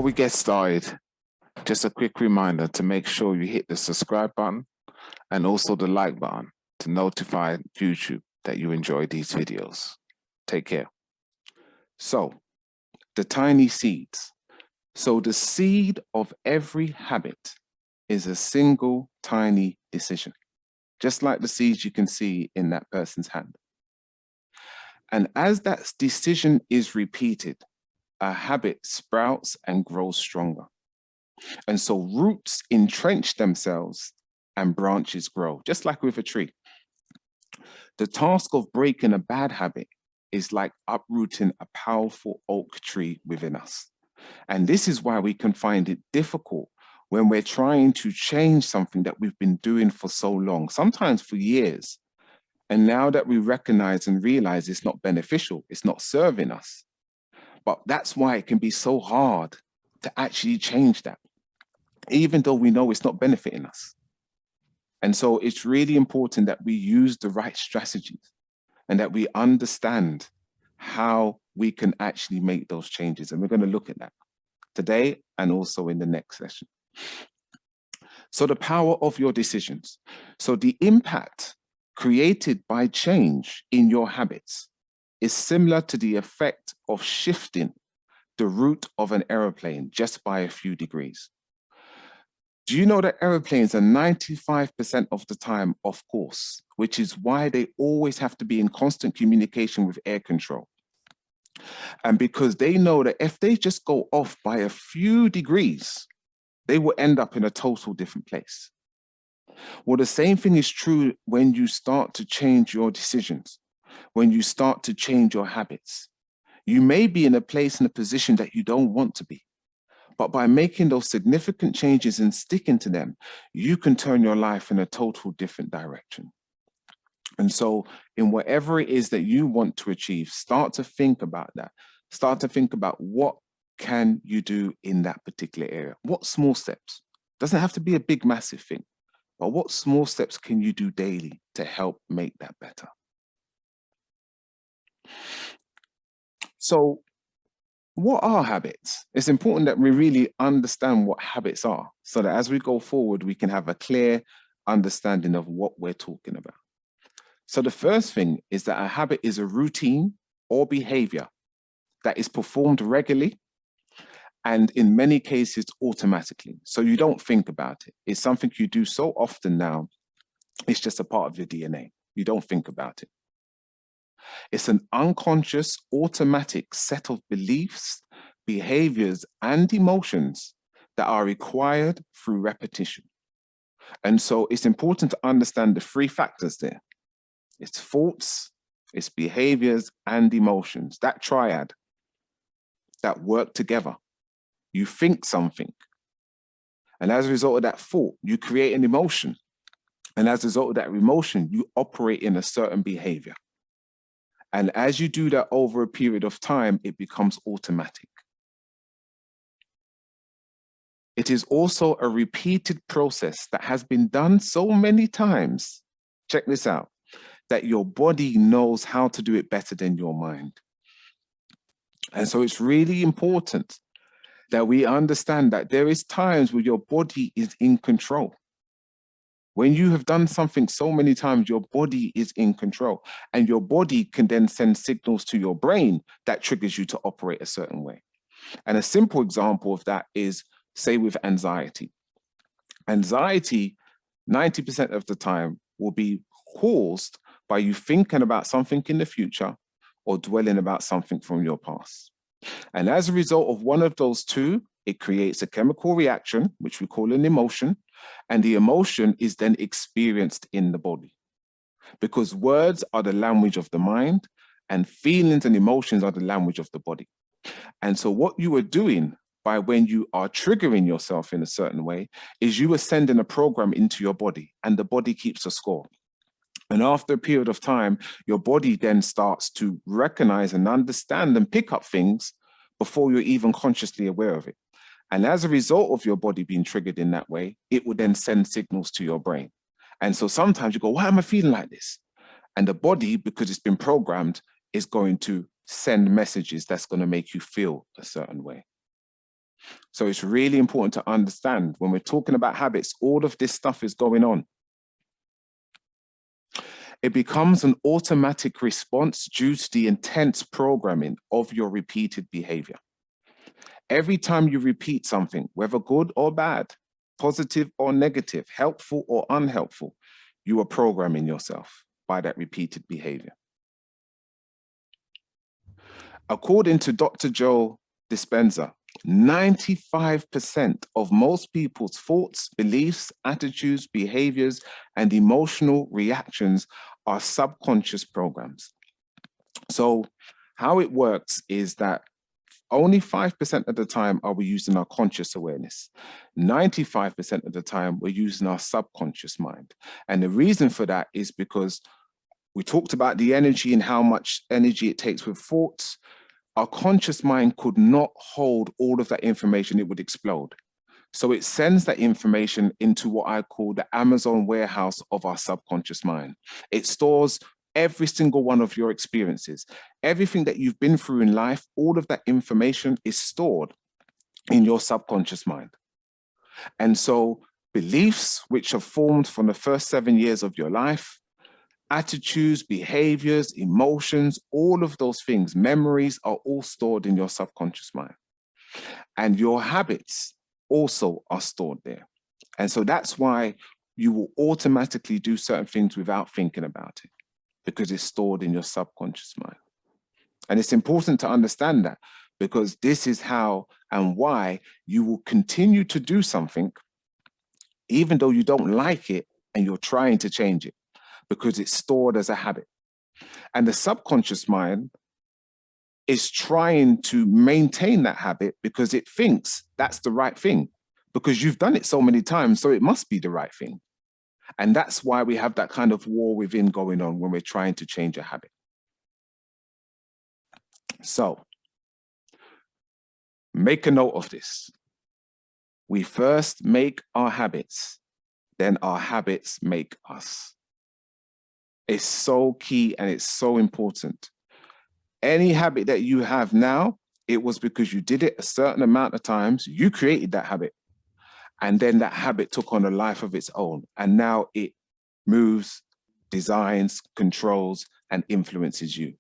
we get started, just a quick reminder to make sure you hit the subscribe button and also the like button to notify YouTube that you enjoy these videos. Take care. So, the tiny seeds. So the seed of every habit is a single tiny decision, just like the seeds you can see in that person's hand. And as that decision is repeated, a habit sprouts and grows stronger. And so roots entrench themselves and branches grow, just like with a tree. The task of breaking a bad habit is like uprooting a powerful oak tree within us. And this is why we can find it difficult when we're trying to change something that we've been doing for so long, sometimes for years. And now that we recognize and realize it's not beneficial, it's not serving us. But that's why it can be so hard to actually change that, even though we know it's not benefiting us. And so it's really important that we use the right strategies and that we understand how we can actually make those changes. And we're going to look at that today and also in the next session. So the power of your decisions. So the impact created by change in your habits is similar to the effect of shifting the route of an aeroplane just by a few degrees. Do you know that aeroplanes are 95% of the time off course, which is why they always have to be in constant communication with air control? And because they know that if they just go off by a few degrees, they will end up in a total different place. Well, the same thing is true when you start to change your decisions, when you start to change your habits. You may be in a place, in a position that you don't want to be. But by making those significant changes and sticking to them, you can turn your life in a total different direction. And so in whatever it is that you want to achieve, start to think about that. Start to think about what can you do in that particular area? What small steps? Doesn't have to be a big, massive thing, but what small steps can you do daily to help make that better? So what are habits? It's important that we really understand what habits are so that as we go forward, we can have a clear understanding of what we're talking about. So the first thing is that a habit is a routine or behavior that is performed regularly and in many cases automatically. So you don't think about it. It's something you do so often now, it's just a part of your DNA. You don't think about it. It's an unconscious, automatic set of beliefs, behaviors, and emotions that are required through repetition. And so it's important to understand the three factors there. It's thoughts, it's behaviors, and emotions, that triad that work together. You think something, and as a result of that thought, you create an emotion. And as a result of that emotion, you operate in a certain behavior. And as you do that over a period of time, it becomes automatic. It is also a repeated process that has been done so many times, check this out, that your body knows how to do it better than your mind. And so it's really important that we understand that there is times where your body is in control. When you have done something so many times, your body is in control, and your body can then send signals to your brain that triggers you to operate a certain way. And a simple example of that is, say, with anxiety. Anxiety, 90% of the time, will be caused by you thinking about something in the future or dwelling about something from your past. And as a result of one of those two, it creates a chemical reaction, which we call an emotion, and the emotion is then experienced in the body. Because words are the language of the mind, and feelings and emotions are the language of the body. And so what you are doing by when you are triggering yourself in a certain way is you are sending a program into your body, and the body keeps a score. And after a period of time, your body then starts to recognize and understand and pick up things before you're even consciously aware of it. And as a result of your body being triggered in that way, it would then send signals to your brain. And so sometimes you go, why am I feeling like this? And the body, because it's been programmed, is going to send messages that's going to make you feel a certain way. So it's really important to understand when we're talking about habits, all of this stuff is going on. It becomes an automatic response due to the intense programming of your repeated behavior. Every time you repeat something, whether good or bad, positive or negative, helpful or unhelpful, you are programming yourself by that repeated behavior. According to Dr. Joe Dispenza, 95% of most people's thoughts, beliefs, attitudes, behaviors, and emotional reactions are subconscious programs. So how it works is that only 5% of the time are we using our conscious awareness. 95% of the time, we're using our subconscious mind. And the reason for that is because we talked about the energy and how much energy it takes with thoughts. Our conscious mind could not hold all of that information, it would explode. So it sends that information into what I call the Amazon warehouse of our subconscious mind. It stores every single one of your experiences, everything that you've been through in life, all of that information is stored in your subconscious mind. And so beliefs which are formed from the first 7 years of your life, attitudes, behaviors, emotions, all of those things, memories are all stored in your subconscious mind. And your habits also are stored there. And so that's why you will automatically do certain things without thinking about it, because it's stored in your subconscious mind. And it's important to understand that, because this is how and why you will continue to do something even though you don't like it and you're trying to change it, because it's stored as a habit. And the subconscious mind is trying to maintain that habit because it thinks that's the right thing, because you've done it so many times, so it must be the right thing. And that's why we have that kind of war within going on when we're trying to change a habit. So make a note of this. We first make our habits, then our habits make us. It's so key and it's so important. Any habit that you have now, it was because you did it a certain amount of times, you created that habit, and then that habit took on a life of its own. And now it moves, designs, controls, and influences you.